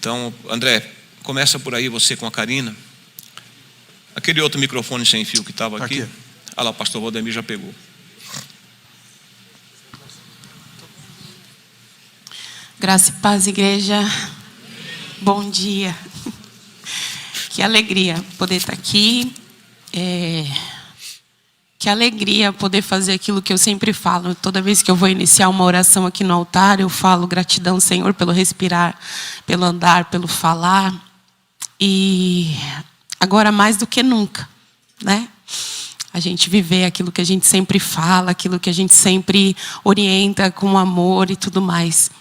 Então, André, começa por aí você com a Karina. Aquele outro microfone sem fio que estava aqui. Ah lá, o pastor Valdemir já pegou. Graça e paz, igreja. Bom dia. Que alegria poder estar aqui. Que alegria poder fazer aquilo que eu sempre falo. Toda vez que eu vou iniciar uma oração aqui no altar, eu falo gratidão, Senhor, pelo respirar, pelo andar, pelo falar. E agora mais do que nunca, né? A gente viver aquilo que a gente sempre fala, aquilo que a gente sempre orienta com amor e tudo mais.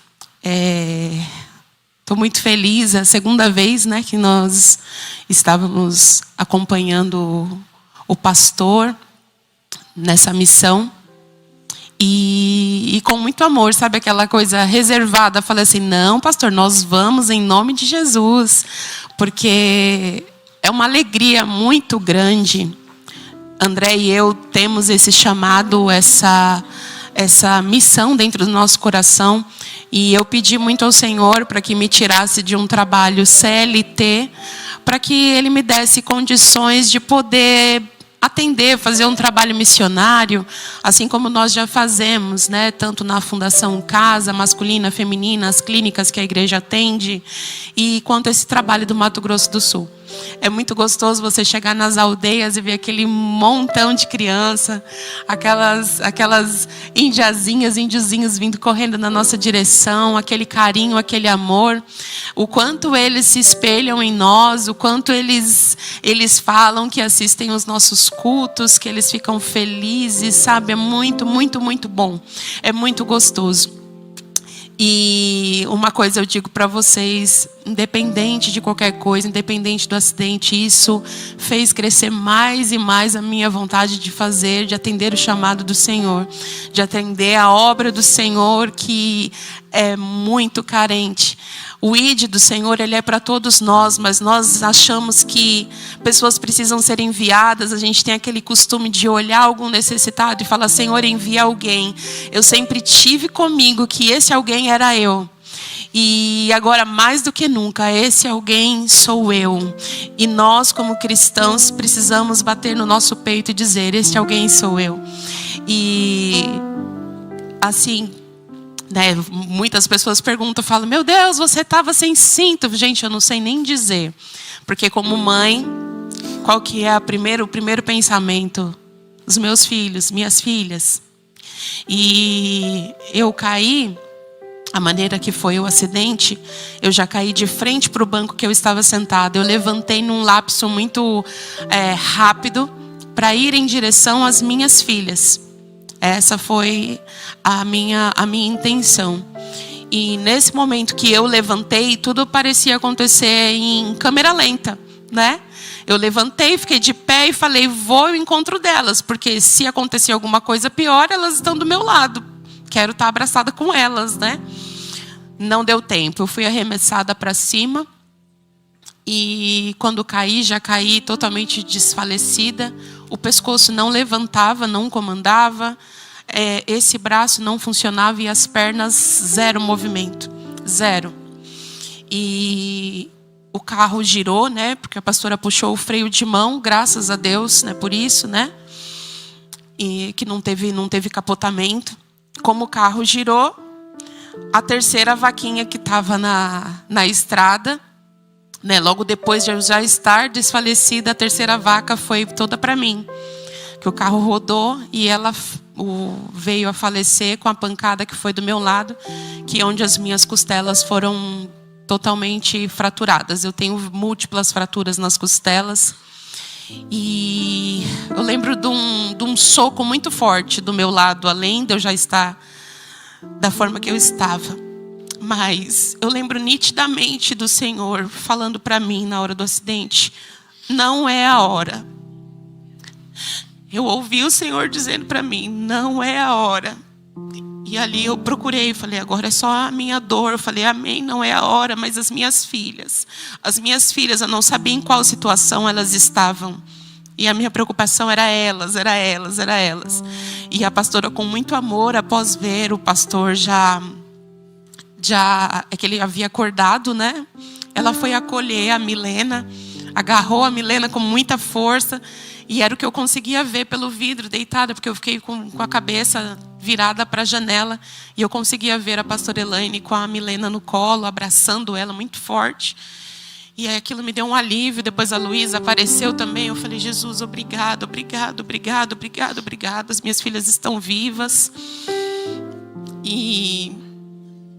Estou muito feliz, é a segunda vez, né, que nós estávamos acompanhando o pastor nessa missão. E com muito amor, sabe, aquela coisa reservada. Falei assim, não, pastor, nós vamos em nome de Jesus, porque é uma alegria muito grande. André e eu temos esse chamado, essa missão dentro do nosso coração. E eu pedi muito ao Senhor para que me tirasse de um trabalho CLT, para que Ele me desse condições de poder atender, fazer um trabalho missionário, assim como nós já fazemos, né? Tanto na Fundação Casa, masculina, feminina, as clínicas que a igreja atende, e quanto esse trabalho do Mato Grosso do Sul. É muito gostoso você chegar nas aldeias e ver aquele montão de criança, aquelas indiazinhas, índiozinhos vindo correndo na nossa direção, aquele carinho, aquele amor, o quanto eles se espelham em nós, o quanto eles falam que assistem os nossos cultos, que eles ficam felizes, sabe? É muito, muito, muito bom. É muito gostoso. E uma coisa eu digo para vocês, independente de qualquer coisa, independente do acidente, isso fez crescer mais e mais a minha vontade de fazer, de atender o chamado do Senhor, de atender a obra do Senhor, que é muito carente. O ID do Senhor, ele é para todos nós, mas nós achamos que pessoas precisam ser enviadas. A gente tem aquele costume de olhar algum necessitado e falar, Senhor, envia alguém. Eu sempre tive comigo que esse alguém era eu. E agora, mais do que nunca, esse alguém sou eu. E nós, como cristãos, precisamos bater no nosso peito e dizer, esse alguém sou eu. E assim, né, muitas pessoas perguntam, falam, meu Deus, você estava sem cinto. Gente, eu não sei nem dizer. Porque como mãe, qual que é o primeiro pensamento? Os meus filhos, minhas filhas. E eu caí, a maneira que foi o acidente, eu já caí de frente para o banco que eu estava sentada. Eu levantei num lapso muito rápido para ir em direção às minhas filhas. Essa foi a minha intenção. E nesse momento que eu levantei, tudo parecia acontecer em câmera lenta, né? Eu levantei, fiquei de pé e falei, vou ao encontro delas, porque se acontecer alguma coisa pior, elas estão do meu lado. Quero estar abraçada com elas, né? Não deu tempo. Eu fui arremessada para cima. E quando caí, já caí totalmente desfalecida. O pescoço não levantava, não comandava. Esse braço não funcionava e as pernas, zero movimento. Zero. E o carro girou, né? Porque a pastora puxou o freio de mão, graças a Deus, né? Por isso, né? E que não teve capotamento. Como o carro girou, a terceira vaquinha que estava na estrada, né, logo depois de eu já estar desfalecida, a terceira vaca foi toda para mim. Que o carro rodou e ela veio a falecer com a pancada que foi do meu lado, que é onde as minhas costelas foram totalmente fraturadas. Eu tenho múltiplas fraturas nas costelas. E eu lembro de um soco muito forte do meu lado, além de eu já estar da forma que eu estava. Mas eu lembro nitidamente do Senhor falando para mim na hora do acidente, não é a hora. Eu ouvi o Senhor dizendo para mim, não é a hora. E ali eu procurei, falei, agora é só a minha dor. Eu falei, amém, não é a hora, mas as minhas filhas, eu não sabia em qual situação elas estavam. E a minha preocupação era elas. E a pastora, com muito amor, após ver o pastor é que ele havia acordado, né? ela foi acolher a Milena, agarrou a Milena com muita força, e era o que eu conseguia ver pelo vidro, deitada, porque eu fiquei com a cabeça virada para a janela, e eu conseguia ver a pastora Elaine com a Milena no colo, abraçando ela muito forte. E aí aquilo me deu um alívio. Depois a Luísa apareceu também. Eu falei, Jesus, obrigado, obrigado, obrigado, obrigado, obrigado. As minhas filhas estão vivas. E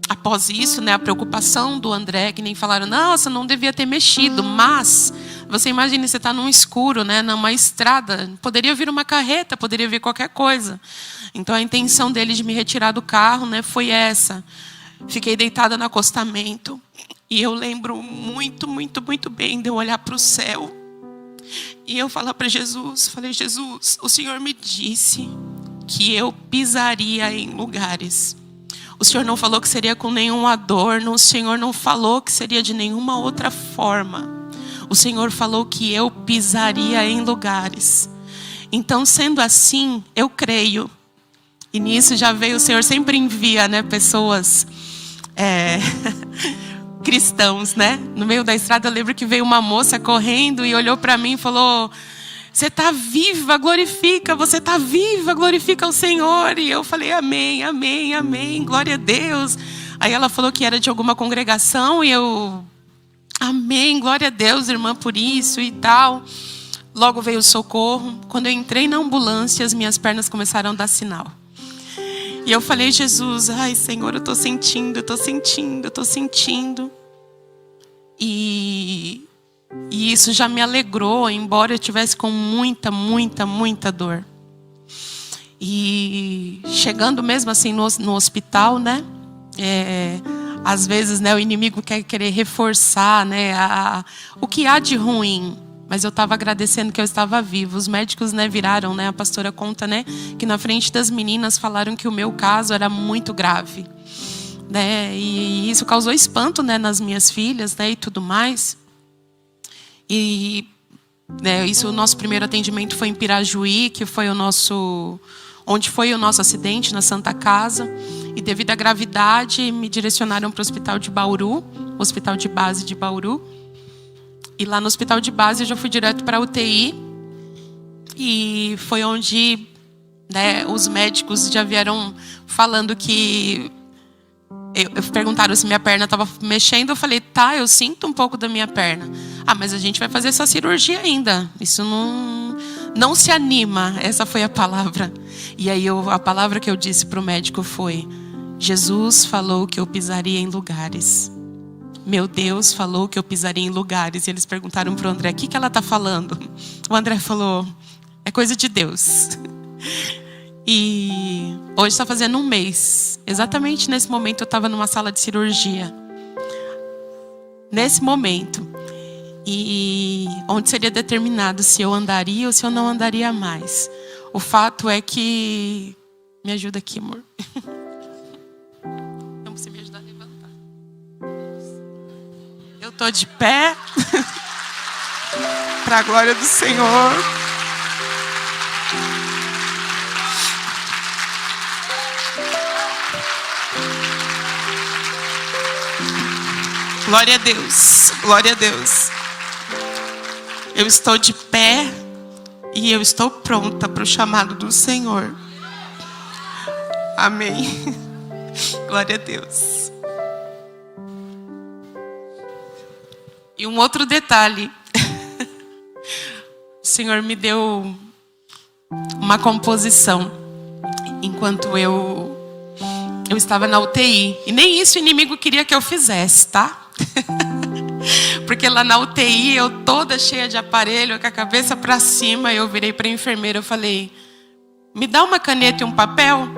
após isso, né, a preocupação do André, que nem falaram, nossa, não devia ter mexido. Mas você imagina, você está num escuro, né, numa estrada. Poderia vir uma carreta, poderia vir qualquer coisa. Então a intenção dele de me retirar do carro, né, foi essa. Fiquei deitada no acostamento. E eu lembro muito, muito, muito bem de eu olhar para o céu. E eu falar para Jesus, falei, Jesus, o Senhor me disse que eu pisaria em lugares. O Senhor não falou que seria com nenhuma dor, o Senhor não falou que seria de nenhuma outra forma. O Senhor falou que eu pisaria em lugares. Então, sendo assim, eu creio. E nisso já veio, o Senhor sempre envia, né, pessoas... cristãos, né? No meio da estrada eu lembro que veio uma moça correndo e olhou para mim e falou, você está viva, glorifica, você está viva, glorifica o Senhor. E eu falei, amém, amém, amém, glória a Deus. Aí ela falou que era de alguma congregação e eu, amém, glória a Deus, irmã, por isso e tal. Logo veio o socorro. Quando eu entrei na ambulância, as minhas pernas começaram a dar sinal. E eu falei, Jesus, ai Senhor, eu estou sentindo, eu estou sentindo, eu estou sentindo. E isso já me alegrou, embora eu estivesse com muita, muita, muita dor. E chegando mesmo assim no hospital, né? Às vezes, né, o inimigo quer querer reforçar, né, o que há de ruim. Mas eu estava agradecendo que eu estava viva. Os médicos, né, viraram, né, a pastora conta, né, que na frente das meninas falaram que o meu caso era muito grave, né, e isso causou espanto, né, nas minhas filhas, né, e tudo mais. E, né, isso, o nosso primeiro atendimento foi em Pirajuí, que foi onde foi o nosso acidente, na Santa Casa. E devido à gravidade, me direcionaram para o hospital de Bauru, hospital de base de Bauru. E lá no hospital de base eu já fui direto para a UTI. E foi onde, né, os médicos já vieram falando que... perguntaram se minha perna estava mexendo. Eu falei, tá, eu sinto um pouco da minha perna. Ah, mas a gente vai fazer essa cirurgia ainda. Isso não se anima. Essa foi a palavra. E aí a palavra que eu disse para o médico foi, Jesus falou que eu pisaria em lugares. Meu Deus falou que eu pisaria em lugares. E eles perguntaram para o André, o que ela está falando? O André falou, é coisa de Deus. E hoje está fazendo um mês. Exatamente nesse momento eu estava numa sala de cirurgia. Nesse momento. E onde seria determinado se eu andaria ou se eu não andaria mais. O fato é que... Me ajuda aqui, amor. Então você me ajudar a levantar. Eu estou de pé. Para a glória do Senhor. Glória a Deus. Glória a Deus. Eu estou de pé e eu estou pronta para o chamado do Senhor. Amém. Glória a Deus. E um outro detalhe. O Senhor me deu uma composição enquanto eu estava na UTI. E nem isso o inimigo queria que eu fizesse, tá? Porque lá na UTI, eu toda cheia de aparelho, com a cabeça para cima, eu virei para a enfermeira, eu falei, me dá uma caneta e um papel?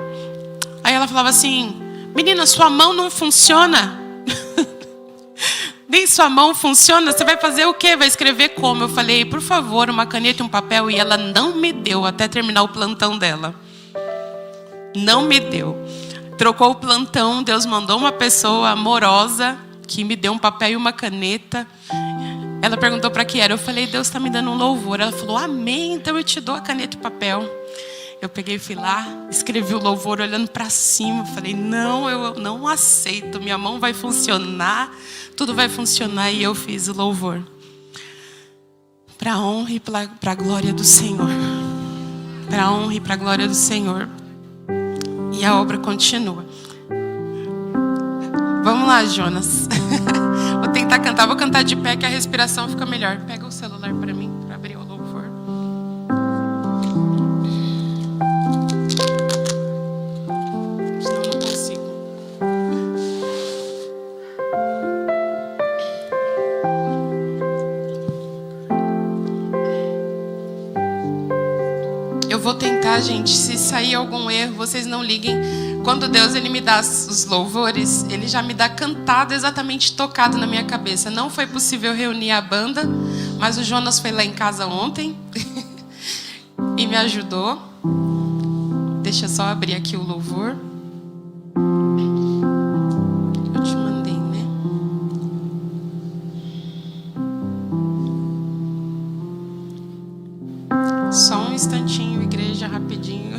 Aí ela falava assim, menina, sua mão não funciona. Nem sua mão funciona, você vai fazer o quê? Vai escrever como? Eu falei, por favor, uma caneta e um papel. E ela não me deu até terminar o plantão dela. Não me deu. Trocou o plantão, Deus mandou uma pessoa amorosa que me deu um papel e uma caneta. Ela perguntou para que era. Eu falei, Deus está me dando um louvor. Ela falou, amém, então eu te dou a caneta e o papel. Eu peguei e fui lá, escrevi o louvor olhando para cima. Falei, não, eu não aceito. Minha mão vai funcionar, tudo vai funcionar. E eu fiz o louvor. Para a honra e para a glória do Senhor. Para a honra e para a glória do Senhor. E a obra continua. Vamos lá, Jonas. Vou tentar cantar. Vou cantar de pé que a respiração fica melhor. Pega o celular para mim, para abrir o louvor. Senão eu não consigo. Eu vou tentar, gente. Se sair algum erro, vocês não liguem. Quando Deus ele me dá os louvores, Ele já me dá cantado exatamente tocado na minha cabeça. Não foi possível reunir a banda, mas o Jonas foi lá em casa ontem e me ajudou. Deixa eu só abrir aqui o louvor. Eu te mandei, né? Só um instantinho, igreja, rapidinho.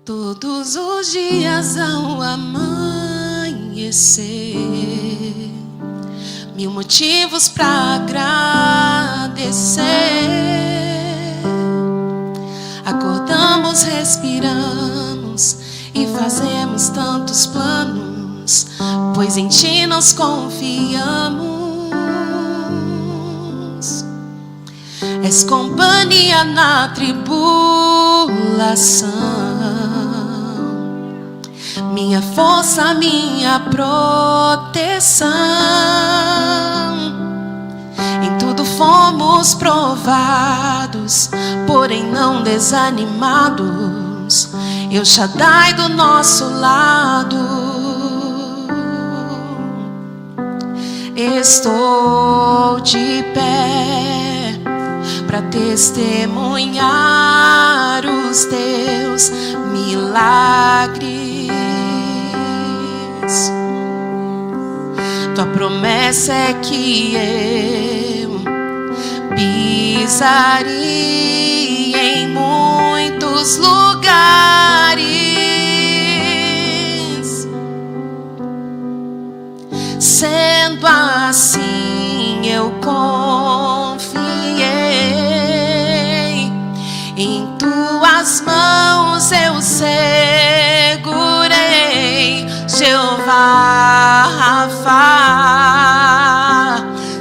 Todos os dias ao amanhecer, mil motivos para agradecer. Acordamos, respiramos e fazemos tantos planos, pois em Ti nós confiamos. És companhia na tribulação, minha força, minha proteção. Em tudo fomos provados, porém não desanimados. El Shaddai do nosso lado. Estou de pé para testemunhar os Teus milagres. Tua promessa é que eu pisaria em muitos lugares. Sendo assim, eu confiei em Tuas mãos, eu segurei. Jeová Rafa,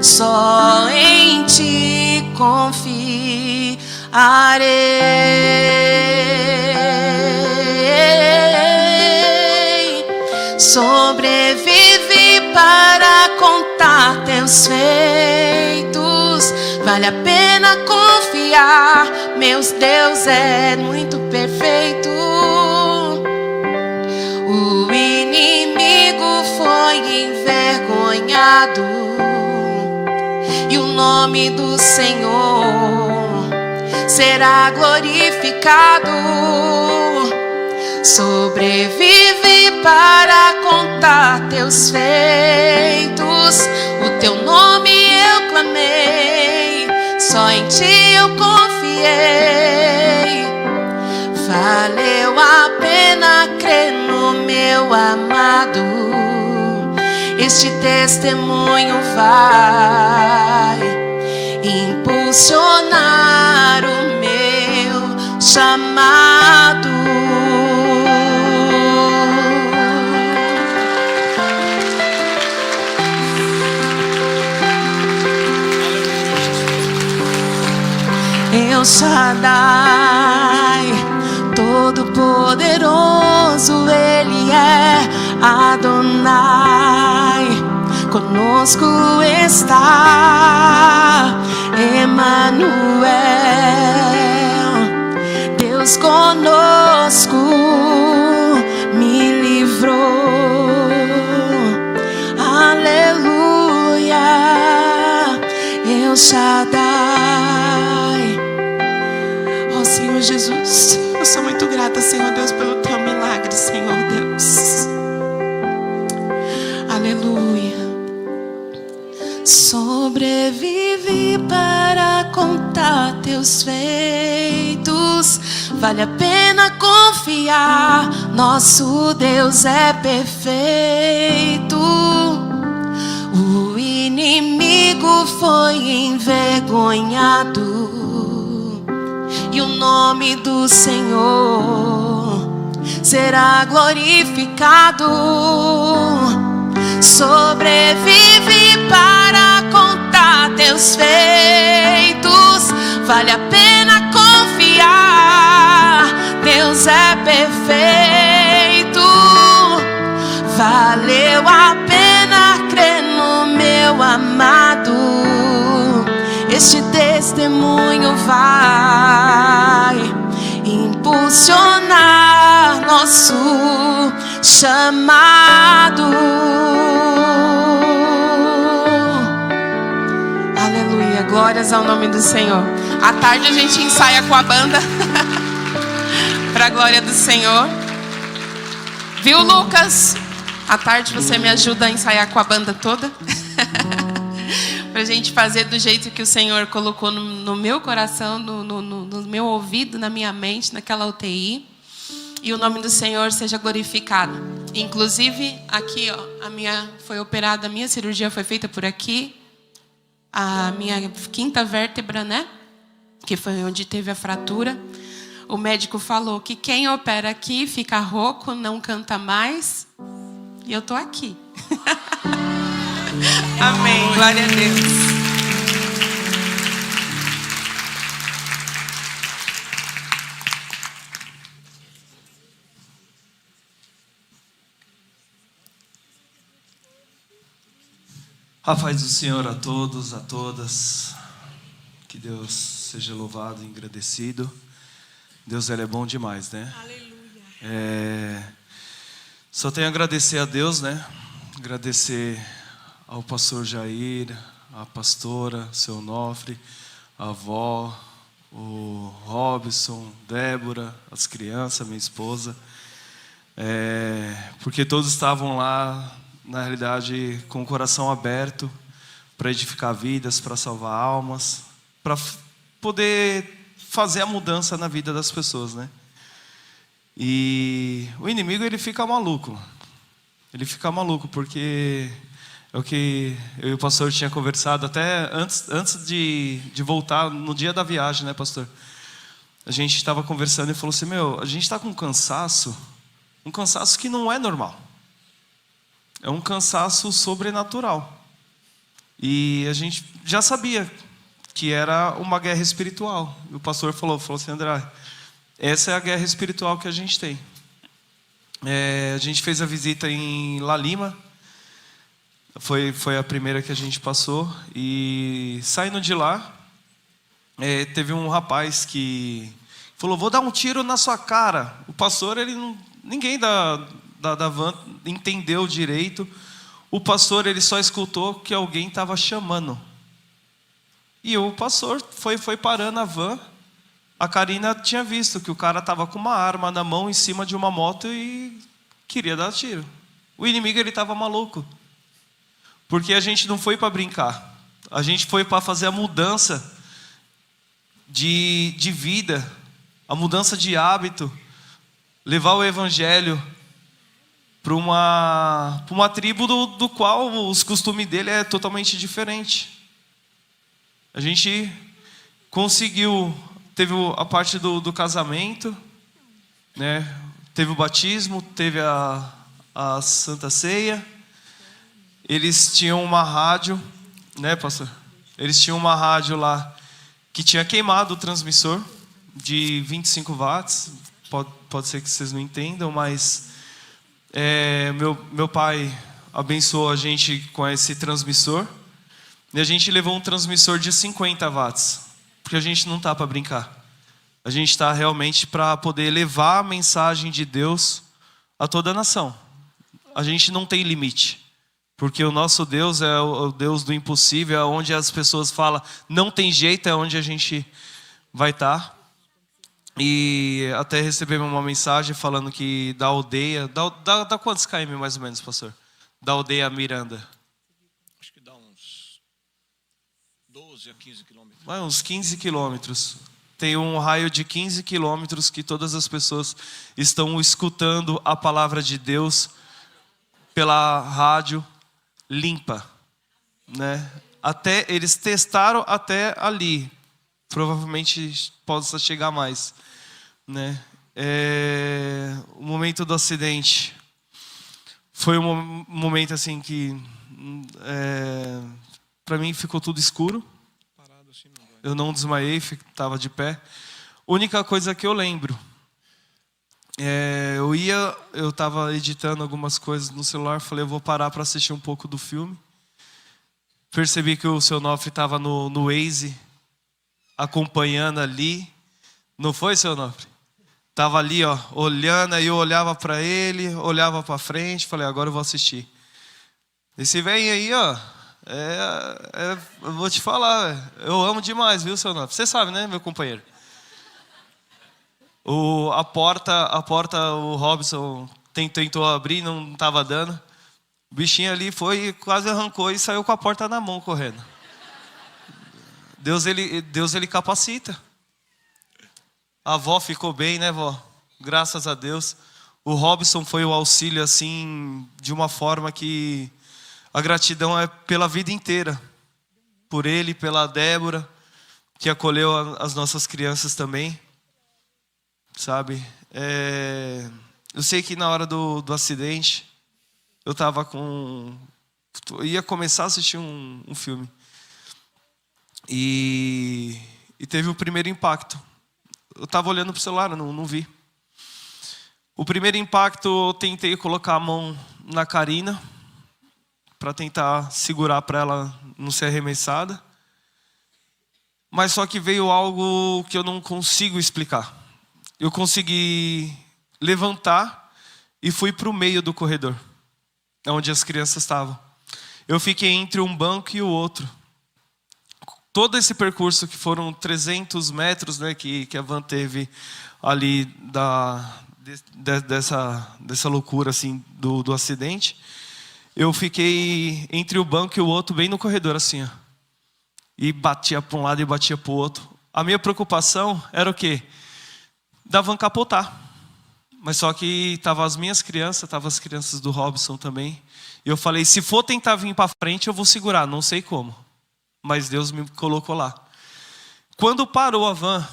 só em Ti confiarei. Sobrevivi para contar Teus feitos. Vale a pena confiar, meu Deus é muito perfeito. O inimigo foi envergonhado e o nome do Senhor será glorificado. Sobrevive para contar Teus feitos. O Teu nome eu clamei, só em Ti eu confiei. Valeu a pena crer no meu amado. Este testemunho vai impulsionar o meu chamado. El Shaddai, Todo-Poderoso, Ele é Adonai. Conosco está Emanuel, Deus conosco me livrou. Aleluia, El Shaddai. Sobrevivi para contar teus feitos. Vale a pena confiar, nosso Deus é perfeito. O inimigo foi envergonhado e o nome do Senhor será glorificado. Sobrevive para contar teus feitos. Vale a pena confiar, Deus é perfeito. Valeu a pena crer no meu amado. Este testemunho vai impulsionar nosso chamado. Aleluia, glórias ao nome do Senhor. À tarde a gente ensaia com a banda para a glória do Senhor. Viu, Lucas? À tarde você me ajuda a ensaiar com a banda toda pra gente fazer do jeito que o Senhor colocou no meu coração, no meu ouvido, na minha mente, naquela UTI. E o nome do Senhor seja glorificado. Inclusive, aqui, ó, foi operada, a minha cirurgia foi feita por aqui. A minha quinta vértebra, né? Que foi onde teve a fratura. O médico falou que quem opera aqui fica rouco, não canta mais. E eu tô aqui. Amém, glória a Deus. A paz do Senhor a todos, a todas. Que Deus seja louvado e engrandecido. Deus, Ele é bom demais, né? Aleluia. Só tenho a agradecer a Deus, né? Agradecer ao pastor Jair, à pastora, seu Onofre, a avó, o Robson, Débora, as crianças, minha esposa. Porque todos estavam lá, na realidade, com o coração aberto para edificar vidas, para salvar almas, para poder fazer a mudança na vida das pessoas, né? E o inimigo, ele fica maluco. Ele fica maluco porque é o que eu e o pastor tinha conversado até antes de voltar, no dia da viagem, né, pastor? A gente estava conversando e falou assim, a gente está com um cansaço que não é normal. É um cansaço sobrenatural. E a gente já sabia que era uma guerra espiritual. E o pastor falou assim, André, essa é a guerra espiritual que a gente tem. A gente fez a visita em La Lima. Foi a primeira que a gente passou. E saindo de lá, teve um rapaz que falou, vou dar um tiro na sua cara. O pastor, ninguém da van entendeu direito. O pastor, ele só escutou que alguém estava chamando. E o pastor foi parando a van. A Karina tinha visto que o cara estava com uma arma na mão em cima de uma moto e queria dar tiro. O inimigo, ele estava maluco. Porque a gente não foi para brincar. A gente foi para fazer a mudança de vida, a mudança de hábito, levar o evangelho para uma tribo do qual os costumes dele é totalmente diferente. A gente conseguiu, teve a parte do casamento, né? Teve o batismo, teve a Santa Ceia. Eles tinham uma rádio, né, pastor? Eles tinham uma rádio lá que tinha queimado o transmissor de 25 watts. Pode ser que vocês não entendam, mas meu pai abençoou a gente com esse transmissor. E a gente levou um transmissor de 50 watts. Porque a gente não está para brincar. A gente está realmente para poder levar a mensagem de Deus a toda a nação. A gente não tem limite. Porque o nosso Deus é o Deus do impossível, é onde as pessoas falam, não tem jeito, é onde a gente vai estar. E até recebemos uma mensagem falando que da aldeia... Dá quantos km mais ou menos, pastor? Da aldeia Miranda. Acho que dá uns 12 a 15 quilômetros. Vai uns 15 quilômetros. Tem um raio de 15 quilômetros que todas as pessoas estão escutando a palavra de Deus pela rádio limpa, né? Até eles testaram até ali. Provavelmente possa chegar mais, né? O momento do acidente foi um momento assim que para mim ficou tudo escuro. Eu não desmaiei, estava de pé. Única coisa que eu lembro, eu estava editando algumas coisas no celular, falei, eu vou parar para assistir um pouco do filme. Percebi que o seu Nofre estava no Waze, acompanhando ali. Não foi, seu Nofre? Estava ali, ó, olhando, aí eu olhava para ele, olhava para frente, falei, agora eu vou assistir. Esse velho aí, ó, eu vou te falar, eu amo demais, viu, seu Nofre? Você sabe, né, meu companheiro? A porta, o Robson tentou abrir, não estava dando. O bichinho ali foi, quase arrancou e saiu com a porta na mão, correndo. Deus ele capacita. A avó ficou bem, né, vó? Graças a Deus. O Robson foi o auxílio, assim, de uma forma que a gratidão é pela vida inteira. Por ele, pela Débora, que acolheu as nossas crianças também. Sabe? Eu sei que na hora do acidente, eu ia começar a assistir um filme. E teve o primeiro impacto. Eu estava olhando para o celular, não vi. O primeiro impacto, eu tentei colocar a mão na Karina para tentar segurar para ela não ser arremessada. Mas só que veio algo que eu não consigo explicar. Eu consegui levantar e fui para o meio do corredor, onde as crianças estavam. Eu fiquei entre um banco e o outro. Todo esse percurso, que foram 300 metros, né, que a van teve ali dessa loucura assim, do acidente, eu fiquei entre o banco e o outro, bem no corredor, assim, ó, e batia para um lado e batia para o outro. A minha preocupação era o quê? Da van capotar. Mas só que estavam as minhas crianças, estavam as crianças do Robson também. E eu falei, se for tentar vir para frente, eu vou segurar, não sei como. Mas Deus me colocou lá. Quando parou a van,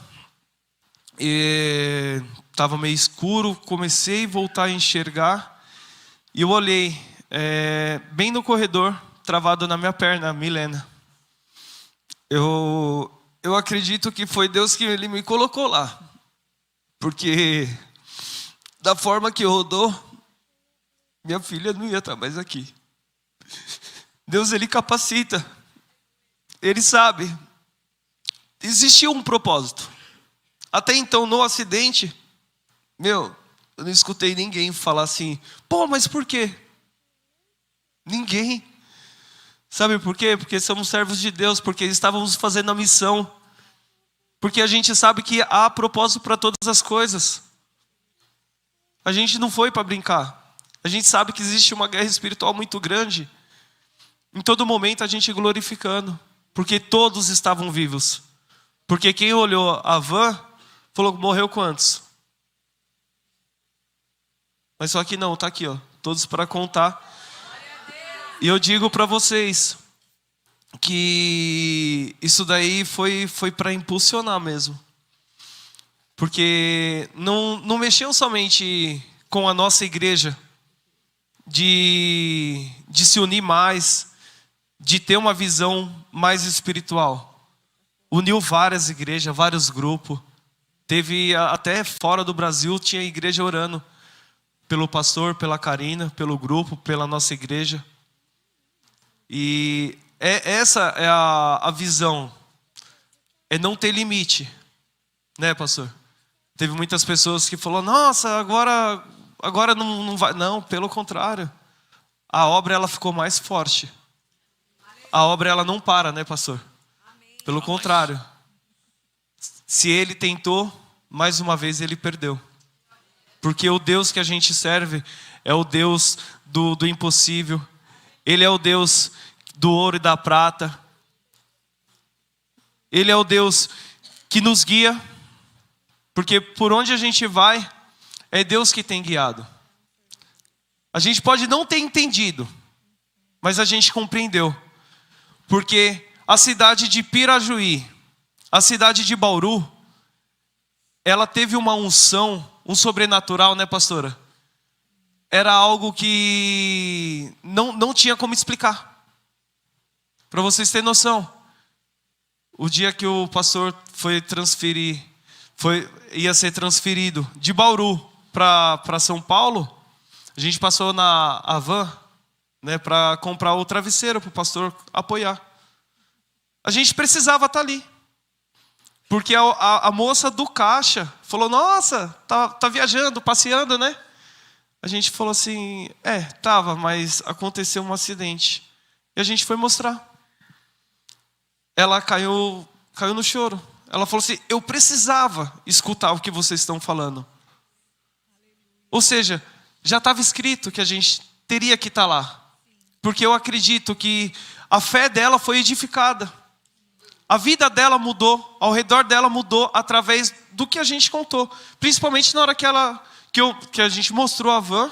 estava meio escuro, comecei a voltar a enxergar. E eu olhei, bem no corredor, travado na minha perna, a Milena. Eu acredito que foi Deus que ele me colocou lá. Porque da forma que rodou, minha filha não ia estar mais aqui. Deus, ele capacita. Ele sabe. Existia um propósito. Até então, no acidente, eu não escutei ninguém falar assim, pô, mas por quê? Ninguém. Sabe por quê? Porque somos servos de Deus, porque estávamos fazendo a missão. Porque a gente sabe que há propósito para todas as coisas. A gente não foi para brincar. A gente sabe que existe uma guerra espiritual muito grande. Em todo momento a gente glorificando. Porque todos estavam vivos. Porque quem olhou a van, falou, morreu quantos? Mas só que não, está aqui, ó, todos para contar. E eu digo para vocês que isso daí foi para impulsionar mesmo. Porque não mexeu somente com a nossa igreja, de se unir mais, de ter uma visão mais espiritual. Uniu várias igrejas, vários grupos. Teve até fora do Brasil, tinha igreja orando pelo pastor, pela Karina, pelo grupo, pela nossa igreja. E essa é a visão. É não ter limite. Né, pastor? Teve muitas pessoas que falaram, nossa, agora não vai. Não, pelo contrário. A obra ela ficou mais forte. A obra ela não para, né, pastor? Pelo contrário. Se ele tentou, mais uma vez ele perdeu. Porque o Deus que a gente serve é o Deus do impossível. Ele é o Deus do ouro e da prata. Ele é o Deus que nos guia, porque por onde a gente vai, é Deus que tem guiado. A gente pode não ter entendido, mas a gente compreendeu. Porque a cidade de Pirajuí, a cidade de Bauru, ela teve uma unção, um sobrenatural, né, pastora? Era algo que não tinha como explicar. Para vocês terem noção, o dia que o pastor ia ser transferido de Bauru para São Paulo, a gente passou na Havan, né, para comprar o travesseiro para o pastor apoiar. A gente precisava estar ali. Porque a moça do caixa falou, nossa, tá viajando, passeando, né? A gente falou assim, tava, mas aconteceu um acidente. E a gente foi mostrar. Ela caiu no choro. Ela falou assim, eu precisava escutar o que vocês estão falando. Ou seja, já estava escrito que a gente teria que estar lá. Porque eu acredito que a fé dela foi edificada. A vida dela mudou, ao redor dela mudou através do que a gente contou. Principalmente na hora que a gente mostrou a van.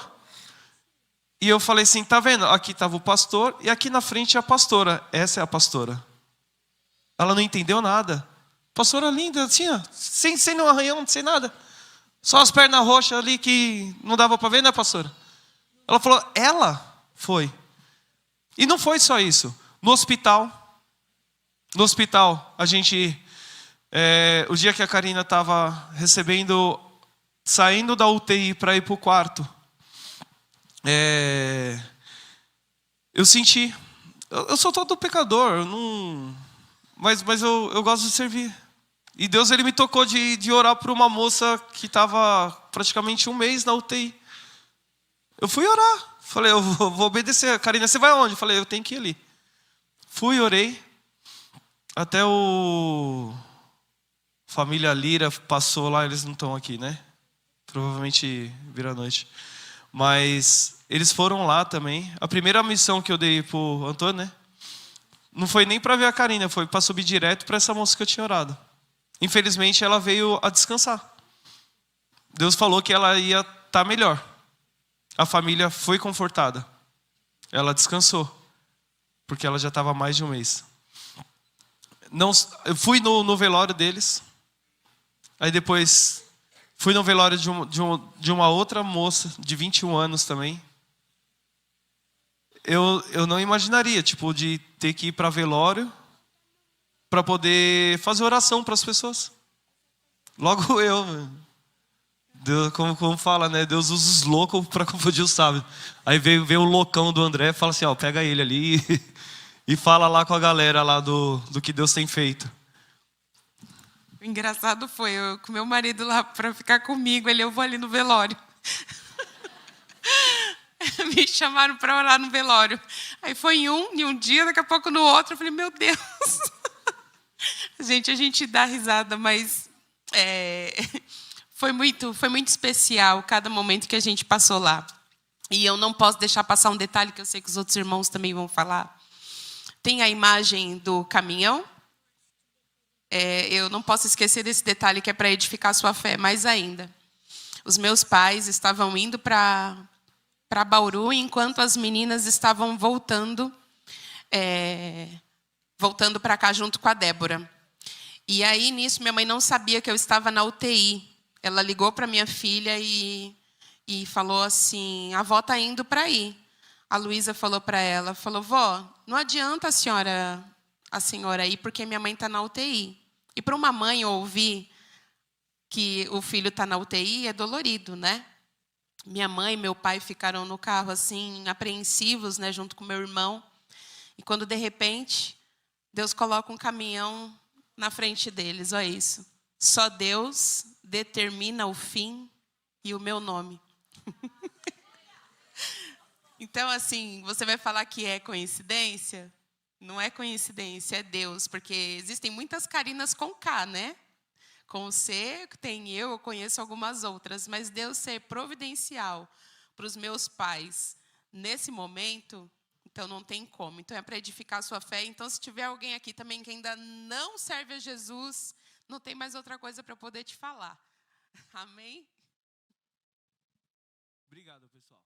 E eu falei assim, tá vendo? Aqui estava o pastor e aqui na frente é a pastora. Essa é a pastora. Ela não entendeu nada. Pastora linda, assim, ó, sem nenhum arranhão, sem nada. Só as pernas roxas ali que não dava para ver, né, pastora? Ela falou, ela foi. E não foi só isso. No hospital, a gente, o dia que a Karina estava saindo da UTI para ir para o quarto, eu senti, eu sou todo pecador, mas eu gosto de servir. E Deus, ele me tocou de orar por uma moça que estava praticamente um mês na UTI. Eu fui orar, falei, eu vou obedecer. Karina, você vai aonde? Eu falei, eu tenho que ir ali. Fui, orei. Até o família Lira passou lá, eles não estão aqui, né? Provavelmente vira noite. Mas eles foram lá também. A primeira missão que eu dei pro Antônio, né? Não foi nem para ver a Karina, foi para subir direto para essa moça que eu tinha orado. Infelizmente ela veio a descansar. Deus falou que ela ia estar melhor. A família foi confortada. Ela descansou. Porque ela já estava há mais de um mês. Eu fui no velório deles. Aí depois fui no velório de uma outra moça de 21 anos também. Eu não imaginaria, de ter que ir para velório para poder fazer oração para as pessoas. Logo eu. Deus, como fala, né? Deus usa os loucos para confundir os sábios. Aí veio o loucão do André e fala assim, pega ele ali e fala lá com a galera lá do que Deus tem feito. O engraçado foi, eu com meu marido lá para ficar comigo, eu vou ali no velório. Me chamaram para orar no velório. Aí foi em um dia, daqui a pouco no outro, eu falei, meu Deus. A gente dá risada, mas foi muito especial cada momento que a gente passou lá. E eu não posso deixar passar um detalhe que eu sei que os outros irmãos também vão falar. Tem a imagem do caminhão. Eu não posso esquecer desse detalhe que é para edificar a sua fé mais ainda. Os meus pais estavam indo para Bauru, enquanto as meninas estavam voltando para cá junto com a Débora. E aí, nisso, minha mãe não sabia que eu estava na UTI. Ela ligou para minha filha e falou assim, a avó está indo para aí. A Luísa falou para ela, vó, não adianta a senhora ir, porque minha mãe está na UTI. E para uma mãe ouvir que o filho está na UTI é dolorido, né? Minha mãe e meu pai ficaram no carro assim, apreensivos, né, junto com meu irmão. E quando, de repente, Deus coloca um caminhão na frente deles, olha isso. Só Deus determina o fim e o meu nome. Então, assim, você vai falar que é coincidência? Não é coincidência, é Deus. Porque existem muitas Karinas com K, né? Com o C, tem eu conheço algumas outras. Mas Deus ser providencial para os meus pais nesse momento, Então não tem como. Então é para edificar a sua fé. Então se tiver alguém aqui também que ainda não serve a Jesus, não tem mais outra coisa para eu poder te falar. Amém? Obrigado, pessoal.